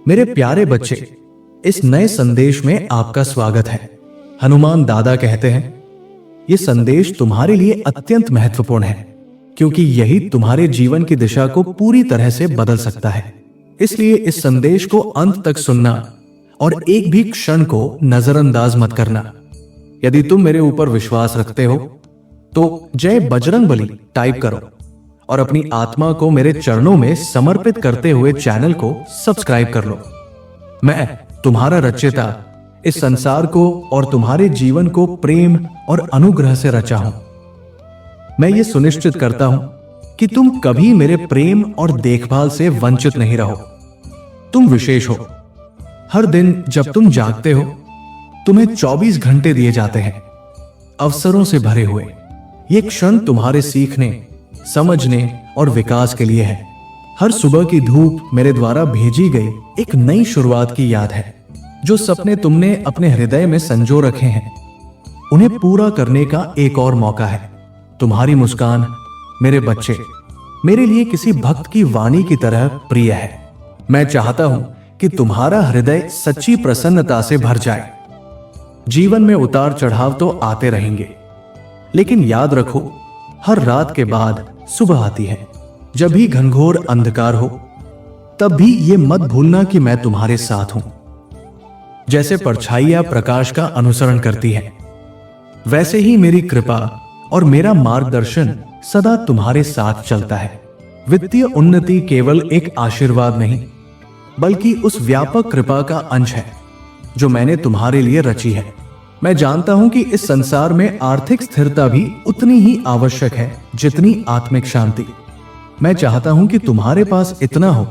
मेरे प्यारे बच्चे, इस नए संदेश में आपका स्वागत है। हनुमान दादा कहते हैं, यह संदेश तुम्हारे लिए अत्यंत महत्वपूर्ण है, क्योंकि यही तुम्हारे जीवन की दिशा को पूरी तरह से बदल सकता है। इसलिए इस संदेश को अंत तक सुनना और एक भी क्षण को नजरअंदाज मत करना। यदि तुम मेरे ऊपर विश्वास रखते हो तो जय बजरंगबली टाइप करो और अपनी आत्मा को मेरे चरणों में समर्पित करते हुए चैनल को सब्सक्राइब कर लो। मैं तुम्हारा रचयिता इस संसार को और तुम्हारे जीवन को प्रेम और अनुग्रह से रचा हूं। मैं ये सुनिश्चित करता हूं कि तुम कभी मेरे प्रेम और देखभाल से वंचित नहीं रहो। तुम विशेष हो। हर दिन जब तुम जागते हो, तुम्हें 24 घंटे दिए जाते हैं, अवसरों से भरे हुए। ये क्षण तुम्हारे सीखने, समझने और विकास के लिए है। हर सुबह की धूप मेरे द्वारा भेजी गई एक नई शुरुआत की याद है। जो सपने तुमने अपने हृदय में संजो रखे हैं, उन्हें पूरा करने का एक और मौका है। तुम्हारी मुस्कान, मेरे बच्चे, मेरे लिए किसी भक्त की वाणी की तरह प्रिय है। मैं चाहता हूं कि तुम्हारा हृदय सच्ची प्रसन्नता से भर जाए। जीवन में उतार चढ़ाव तो आते रहेंगे, लेकिन याद रखो, हर रात के बाद सुबह आती है। जब भी घनघोर अंधकार हो, तब भी ये मत भूलना कि मैं तुम्हारे साथ हूं। जैसे परछाइयां प्रकाश का अनुसरण करती है, वैसे ही मेरी कृपा और मेरा मार्गदर्शन सदा तुम्हारे साथ चलता है। वित्तीय उन्नति केवल एक आशीर्वाद नहीं, बल्कि उस व्यापक कृपा का अंश है जो मैंने तुम्हारे लिए रची है। मैं जानता हूं कि इस संसार में आर्थिक स्थिरता भी उतनी ही आवश्यक है जितनी आत्मिक शांति। मैं चाहता हूं कि तुम्हारे पास इतना हो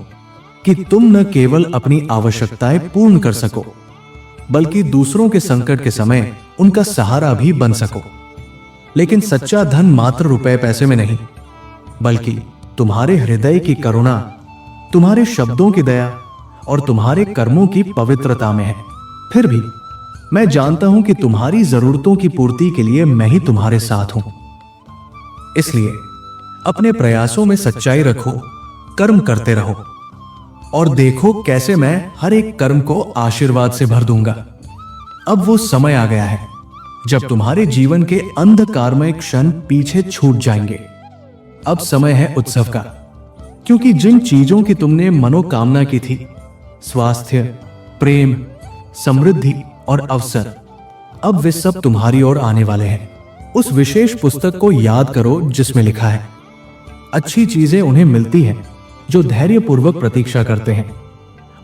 कि तुम न केवल अपनी आवश्यकताएं पूर्ण कर सको, बल्कि दूसरों के संकट के समय उनका सहारा भी बन सको। लेकिन सच्चा धन मात्र रुपए पैसे में नहीं, बल्कि तुम्हारे हृदय की करुणा, तुम्हारे शब्दों की दया और तुम्हारे कर्मों की पवित्रता में है। फिर भी मैं जानता हूं कि तुम्हारी जरूरतों की पूर्ति के लिए मैं ही तुम्हारे साथ हूं। इसलिए अपने प्रयासों में सच्चाई रखो, कर्म करते रहो और देखो कैसे मैं हर एक कर्म को आशीर्वाद से भर दूंगा। अब वो समय आ गया है जब तुम्हारे जीवन के अंधकारमय क्षण पीछे छूट जाएंगे। अब समय है उत्सव का, क्योंकि जिन चीजों की तुमने मनोकामना की थी, स्वास्थ्य, प्रेम, समृद्धि और अवसर, अब वे सब तुम्हारी ओर आने वाले हैं। उस विशेष पुस्तक को याद करो जिसमें लिखा है, अच्छी चीजें उन्हें मिलती हैं जो धैर्यपूर्वक प्रतीक्षा करते हैं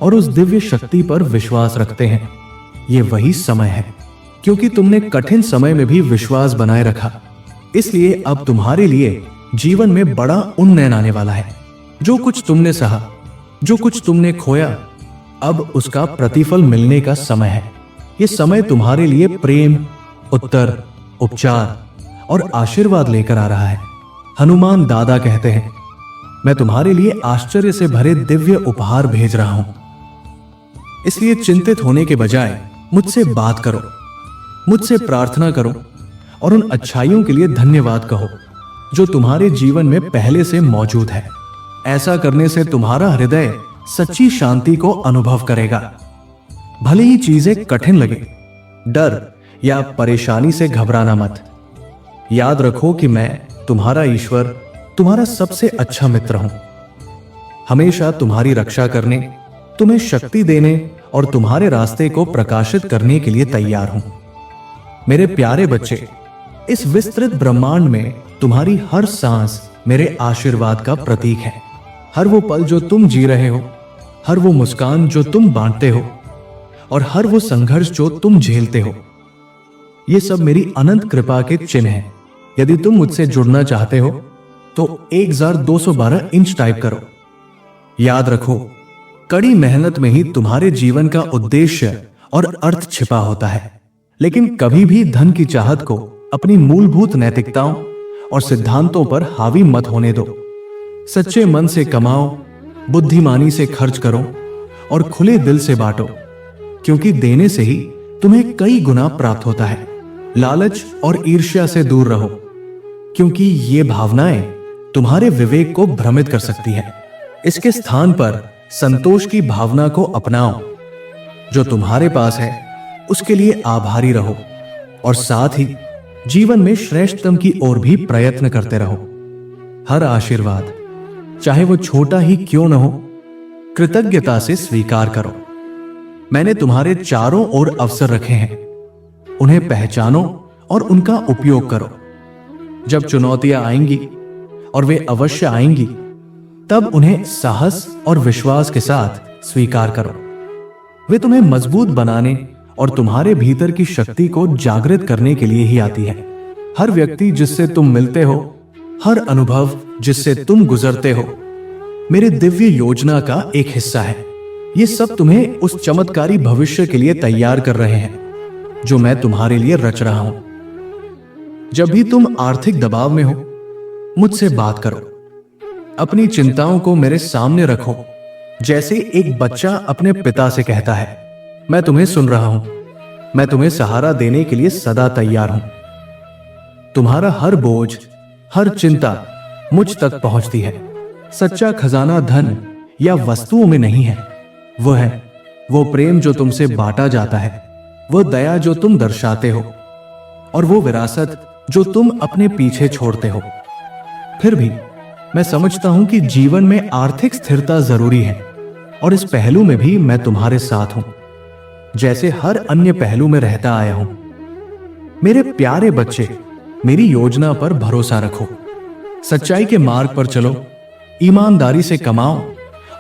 और उस दिव्य शक्ति पर विश्वास रखते हैं। ये वही समय है, क्योंकि तुमने कठिन समय में भी विश्वास बनाए रखा। इसलिए अब तुम्हारे लिए जीवन में बड़ा उन्नयन आने वाला है। जो कुछ तुमने सहा, जो कुछ तुमने खोया, अब उसका प्रतिफल मिलने का समय है। यह समय तुम्हारे लिए प्रेम, उत्तर, उपचार और आशीर्वाद लेकर आ रहा है। हनुमान दादा कहते हैं, मैं तुम्हारे लिए आश्चर्य से भरे दिव्य उपहार भेज रहा हूं। इसलिए चिंतित होने के बजाय मुझसे बात करो, मुझसे प्रार्थना करो और उन अच्छाइयों के लिए धन्यवाद कहो जो तुम्हारे जीवन में पहले से मौजूद है। ऐसा करने से तुम्हारा हृदय सच्ची शांति को अनुभव करेगा। भले ही चीजें कठिन लगे, डर या परेशानी से घबराना मत। याद रखो कि मैं तुम्हारा ईश्वर, तुम्हारा सबसे अच्छा मित्र हूं। हमेशा तुम्हारी रक्षा करने, तुम्हें शक्ति देने और तुम्हारे रास्ते को प्रकाशित करने के लिए तैयार हूं। मेरे प्यारे बच्चे, इस विस्तृत ब्रह्मांड में तुम्हारी हर सांस मेरे आशीर्वाद का प्रतीक है। हर वो पल जो तुम जी रहे हो, हर वो मुस्कान जो तुम बांटते हो और हर वो संघर्ष जो तुम झेलते हो, ये सब मेरी अनंत कृपा के चिन्ह हैं। यदि तुम मुझसे जुड़ना चाहते हो तो 1212 इंच टाइप करो। याद रखो, कड़ी मेहनत में ही तुम्हारे जीवन का उद्देश्य और अर्थ छिपा होता है। लेकिन कभी भी धन की चाहत को अपनी मूलभूत नैतिकताओं और सिद्धांतों पर हावी मत होने दो। सच्चे मन से कमाओ, बुद्धिमानी से खर्च करो और खुले दिल से बांटो, क्योंकि देने से ही तुम्हें कई गुना प्राप्त होता है। लालच और ईर्ष्या से दूर रहो, क्योंकि ये भावनाएं तुम्हारे विवेक को भ्रमित कर सकती है। इसके स्थान पर संतोष की भावना को अपनाओ। जो तुम्हारे पास है उसके लिए आभारी रहो और साथ ही जीवन में श्रेष्ठतम की ओर भी प्रयत्न करते रहो। हर आशीर्वाद, चाहे वो छोटा ही क्यों न हो, कृतज्ञता से स्वीकार करो। मैंने तुम्हारे चारों ओर अवसर रखे हैं, उन्हें पहचानो और उनका उपयोग करो। जब चुनौतियां आएंगी, और वे अवश्य आएंगी, तब उन्हें साहस और विश्वास के साथ स्वीकार करो। वे तुम्हें मजबूत बनाने और तुम्हारे भीतर की शक्ति को जागृत करने के लिए ही आती है। हर व्यक्ति जिससे तुम मिलते हो, हर अनुभव जिससे तुम गुजरते हो, मेरे दिव्य योजना का एक हिस्सा है। ये सब तुम्हें उस चमत्कारी भविष्य के लिए तैयार कर रहे हैं जो मैं तुम्हारे लिए रच रहा हूं। जब भी तुम आर्थिक दबाव में हो, मुझसे बात करो। अपनी चिंताओं को मेरे सामने रखो, जैसे एक बच्चा अपने पिता से कहता है, मैं तुम्हें सुन रहा हूं, मैं तुम्हें सहारा देने के लिए सदा तैयार हूं। तुम्हारा हर बोझ, हर चिंता मुझ तक पहुंचती है। सच्चा खजाना धन या वस्तुओं में नहीं है, वो है वो प्रेम जो तुमसे बांटा जाता है, वो दया जो तुम दर्शाते हो, और वो विरासत जो तुम अपने पीछे छोड़ते हो। फिर भी मैं समझता हूं कि जीवन में आर्थिक स्थिरता जरूरी है, और इस पहलू में भी मैं तुम्हारे साथ हूं, जैसे हर अन्य पहलू में रहता आया हूं। मेरे प्यारे बच्चे, मेरी योजना पर भरोसा रखो, सच्चाई के मार्ग पर चलो, ईमानदारी से कमाओ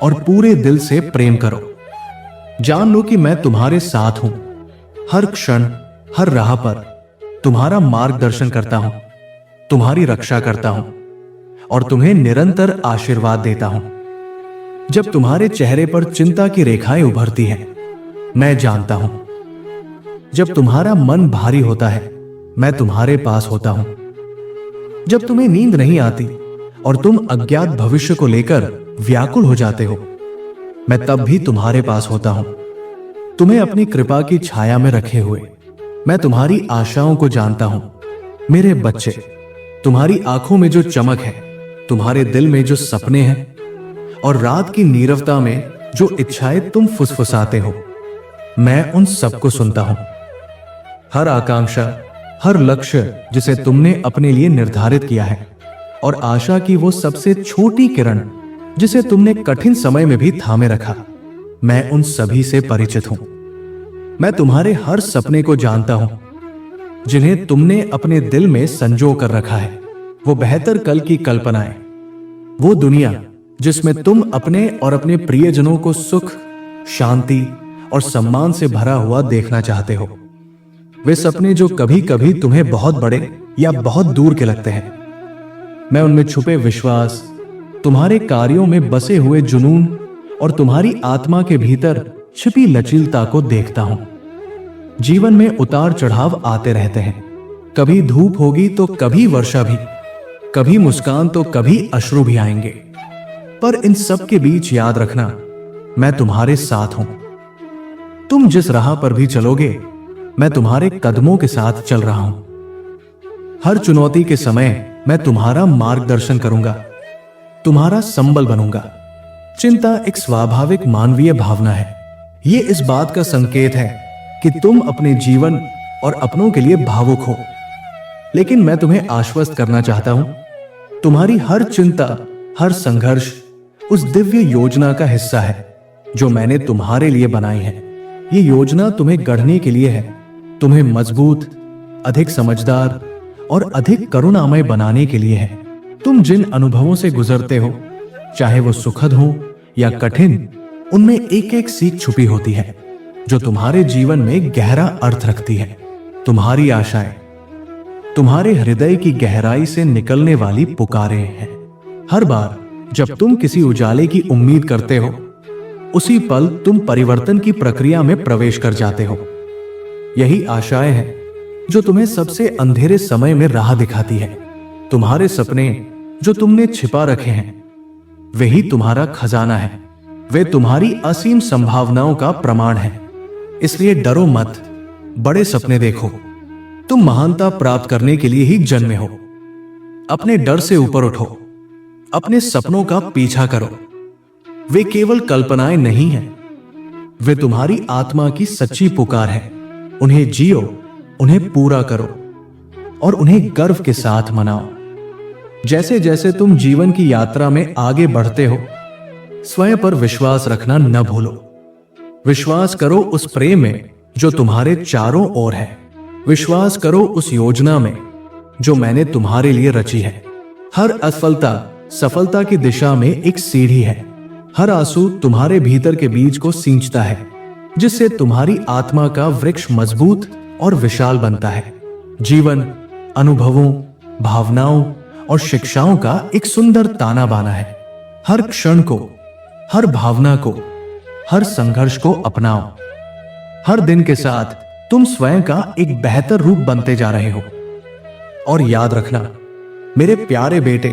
और पूरे दिल से प्रेम करो। जान लो कि मैं तुम्हारे साथ हूं, हर क्षण, हर राह पर तुम्हारा मार्गदर्शन करता हूं, तुम्हारी रक्षा करता हूं और तुम्हें निरंतर आशीर्वाद देता हूं। जब तुम्हारे चेहरे पर चिंता की रेखाएं उभरती हैं, मैं जानता हूं। जब तुम्हारा मन भारी होता है, मैं तुम्हारे पास होता हूं। जब तुम्हें नींद नहीं आती और तुम अज्ञात भविष्य को लेकर व्याकुल हो जाते हो, मैं तब भी तुम्हारे पास होता हूं, तुम्हें अपनी कृपा की छाया में रखे हुए। मैं तुम्हारी आशाओं को जानता हूं। मेरे बच्चे, तुम्हारी आंखों में जो चमक है, तुम्हारे दिल में जो सपने हैं और रात की नीरवता में जो इच्छाएं तुम फुसफुसाते हो, मैं उन सबको सुनता हूं। हर आकांक्षा, हर लक्ष्य जिसे तुमने अपने लिए निर्धारित किया है, और आशा की वो सबसे छोटी किरण जिसे तुमने कठिन समय में भी थामे रखा, मैं उन सभी से परिचित हूं। मैं तुम्हारे हर सपने को जानता हूं, जिन्हें तुमने अपने दिल में संजो कर रखा है। वो बेहतर कल की कल्पनाएं, वो दुनिया जिसमें तुम अपने और अपने प्रियजनों को सुख, शांति और सम्मान से भरा हुआ देखना चाहते हो। वे सपने जो कभी कभी तुम्हें बहुत बड़े या बहुत दूर के लगते हैं, मैं उनमें छुपे विश्वास, तुम्हारे कार्यों में बसे हुए जुनून और तुम्हारी आत्मा के भीतर छिपी लचीलता को देखता हूं। जीवन में उतार चढ़ाव आते रहते हैं, कभी धूप होगी तो कभी वर्षा भी, कभी मुस्कान तो कभी अश्रु भी आएंगे, पर इन सब के बीच याद रखना, मैं तुम्हारे साथ हूं। तुम जिस राह पर भी चलोगे, मैं तुम्हारे कदमों के साथ चल रहा हूं। हर चुनौती के समय मैं तुम्हारा मार्गदर्शन करूंगा, तुम्हारा संबल बनूंगा। चिंता एक स्वाभाविक मानवीय भावना है। ये इस बात का संकेत है कि तुम अपने जीवन और अपनों के लिए भावुक हो। लेकिन मैं तुम्हें आश्वस्त करना चाहता हूं, तुम्हारी हर चिंता, हर संघर्ष उस दिव्य योजना का हिस्सा है जो मैंने तुम्हारे लिए बनाई है। ये योजना तुम्हें गढ़ने के लिए है, तुम्हें मजबूत, अधिक समझदार और अधिक करुणामय बनाने के लिए है। तुम जिन अनुभवों से गुजरते हो, चाहे वो सुखद हो या कठिन, उनमें एक एक सीख छुपी होती है जो तुम्हारे जीवन में गहरा अर्थ रखती है। तुम्हारी आशाएं, तुम्हारे हृदय की गहराई से निकलने वाली पुकारें हैं। हर बार जब तुम किसी उजाले की उम्मीद करते हो, उसी पल तुम परिवर्तन की प्रक्रिया में प्रवेश कर जाते हो। यही आशाएं हैं जो तुम्हें सबसे अंधेरे समय में राह दिखाती है। तुम्हारे सपने जो तुमने छिपा रखे हैं, वही तुम्हारा खजाना है। वे तुम्हारी असीम संभावनाओं का प्रमाण है। इसलिए डरो मत, बड़े सपने देखो। तुम महानता प्राप्त करने के लिए ही जन्मे हो। अपने डर से ऊपर उठो, अपने सपनों का पीछा करो। वे केवल कल्पनाएं नहीं हैं, वे तुम्हारी आत्मा की सच्ची पुकार है। उन्हें जियो, उन्हें पूरा करो और उन्हें गर्व के साथ मनाओ। जैसे जैसे तुम जीवन की यात्रा में आगे बढ़ते हो, स्वयं पर विश्वास रखना न भूलो। विश्वास करो उस प्रेम में जो तुम्हारे चारों ओर है। विश्वास करो उस योजना में जो मैंने तुम्हारे लिए रची है। हर असफलता सफलता की दिशा में एक सीढ़ी है। हर आंसू तुम्हारे भीतर के बीज को सींचता है, जिससे तुम्हारी आत्मा का वृक्ष मजबूत और विशाल बनता है। जीवन अनुभवों, भावनाओं और शिक्षाओं का एक सुंदर ताना बाना है। हर क्षण को, हर भावना को, हर संघर्ष को अपनाओ। हर दिन के साथ तुम स्वयं का एक बेहतर रूप बनते जा रहे हो। और याद रखना मेरे प्यारे बेटे,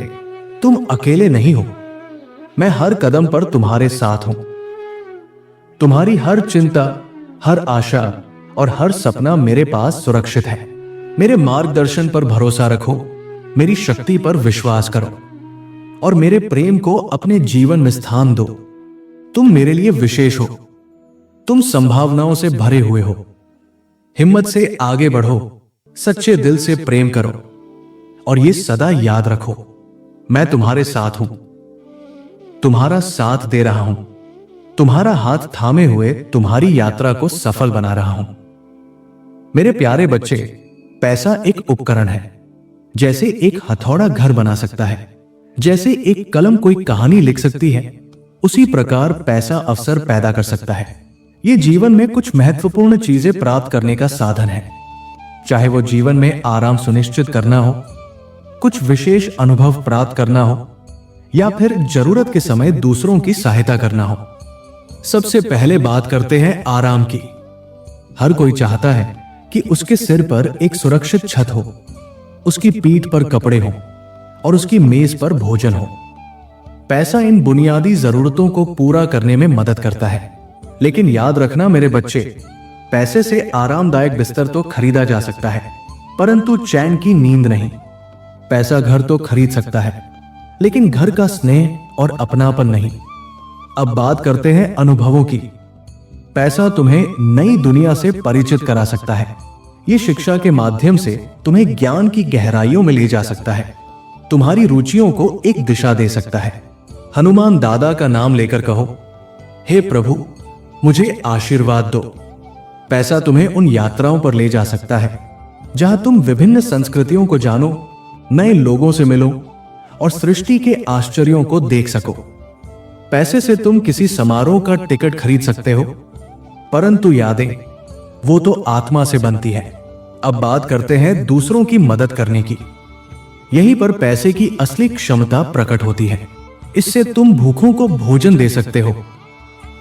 तुम अकेले नहीं हो। मैं हर कदम पर तुम्हारे साथ हूं। तुम्हारी हर चिंता, हर आशा और हर सपना मेरे पास सुरक्षित है। मेरे मार्गदर्शन पर भरोसा रखो, मेरी शक्ति पर विश्वास करो और मेरे प्रेम को अपने जीवन में स्थान दो। तुम मेरे लिए विशेष हो। तुम संभावनाओं से भरे हुए हो। हिम्मत से आगे बढ़ो, सच्चे दिल से प्रेम करो और ये सदा याद रखो, मैं तुम्हारे साथ हूं, तुम्हारा साथ दे रहा हूं, तुम्हारा हाथ थामे हुए तुम्हारी यात्रा को सफल बना रहा हूं। मेरे प्यारे बच्चे, पैसा एक उपकरण है। जैसे एक हथौड़ा घर बना सकता है, जैसे एक कलम कोई कहानी लिख सकती है, उसी प्रकार पैसा अवसर पैदा कर सकता है। यह जीवन में कुछ महत्वपूर्ण चीजें प्राप्त करने का साधन है। चाहे वो जीवन में आराम सुनिश्चित करना हो, कुछ विशेष अनुभव प्राप्त करना हो, या फिर जरूरत के समय दूसरों की सहायता करना हो। सबसे पहले बात करते हैं आराम की। हर कोई चाहता है कि उसके सिर पर एक सुरक्षित छत हो, उसकी पीठ पर कपड़े हो और उसकी मेज पर भोजन हो। पैसा इन बुनियादी जरूरतों को पूरा करने में मदद करता है। लेकिन याद रखना मेरे बच्चे, पैसे से आरामदायक बिस्तर तो खरीदा जा सकता है, परंतु चैन की नींद नहीं। पैसा घर तो खरीद सकता है, लेकिन घर का स्नेह और अपनापन नहीं। अब बात करते हैं अनुभवों की। पैसा तुम्हें नई दुनिया से परिचित करा सकता है। ये शिक्षा के माध्यम से तुम्हें ज्ञान की गहराइयों में ले जा सकता है, तुम्हारी रुचियों को एक दिशा दे सकता है। हनुमान दादा का नाम लेकर कहो, हे प्रभु, मुझे आशीर्वाद दो। पैसा तुम्हें उन यात्राओं पर ले जा सकता है जहां तुम विभिन्न संस्कृतियों को जानो, नए लोगों से मिलो और सृष्टि के आश्चर्यों को देख सको। पैसे से तुम किसी समारोह का टिकट खरीद सकते हो, परंतु यादें वो तो आत्मा से बनती है। अब बात करते हैं दूसरों की मदद करने की। यहीं पर पैसे की असली क्षमता प्रकट होती है। इससे तुम भूखों को भोजन दे सकते हो,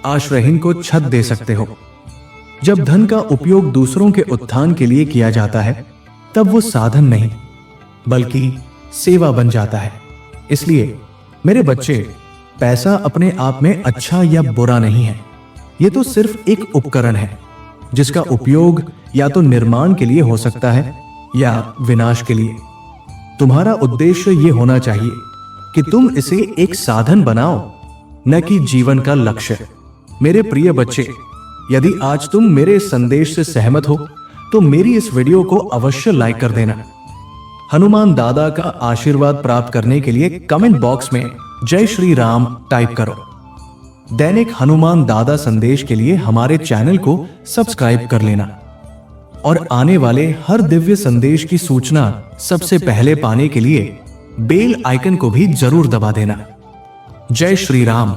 आश्रयहीन को छत दे सकते हो। जब धन का उपयोग दूसरों के उत्थान के लिए किया जाता है, तब वो साधन नहीं बल्कि सेवा बन जाता है। इसलिए मेरे बच्चे, पैसा अपने आप में अच्छा या बुरा नहीं है। यह तो सिर्फ एक उपकरण है जिसका उपयोग या तो निर्माण के लिए हो सकता है या विनाश के लिए। तुम्हारा उद्देश्य यह होना चाहिए कि तुम इसे एक साधन बनाओ, न कि जीवन का लक्ष्य। मेरे प्रिय बच्चे, यदि आज तुम मेरे इस संदेश से सहमत हो तो मेरी इस वीडियो को अवश्य लाइक कर देना। हनुमान दादा का आशीर्वाद प्राप्त करने के लिए कमेंट बॉक्स में जय श्री राम टाइप करो। दैनिक हनुमान दादा संदेश के लिए हमारे चैनल को सब्सक्राइब कर लेना और आने वाले हर दिव्य संदेश की सूचना सबसे पहले पाने के लिए बेल आइकन को भी जरूर दबा देना। जय श्री राम।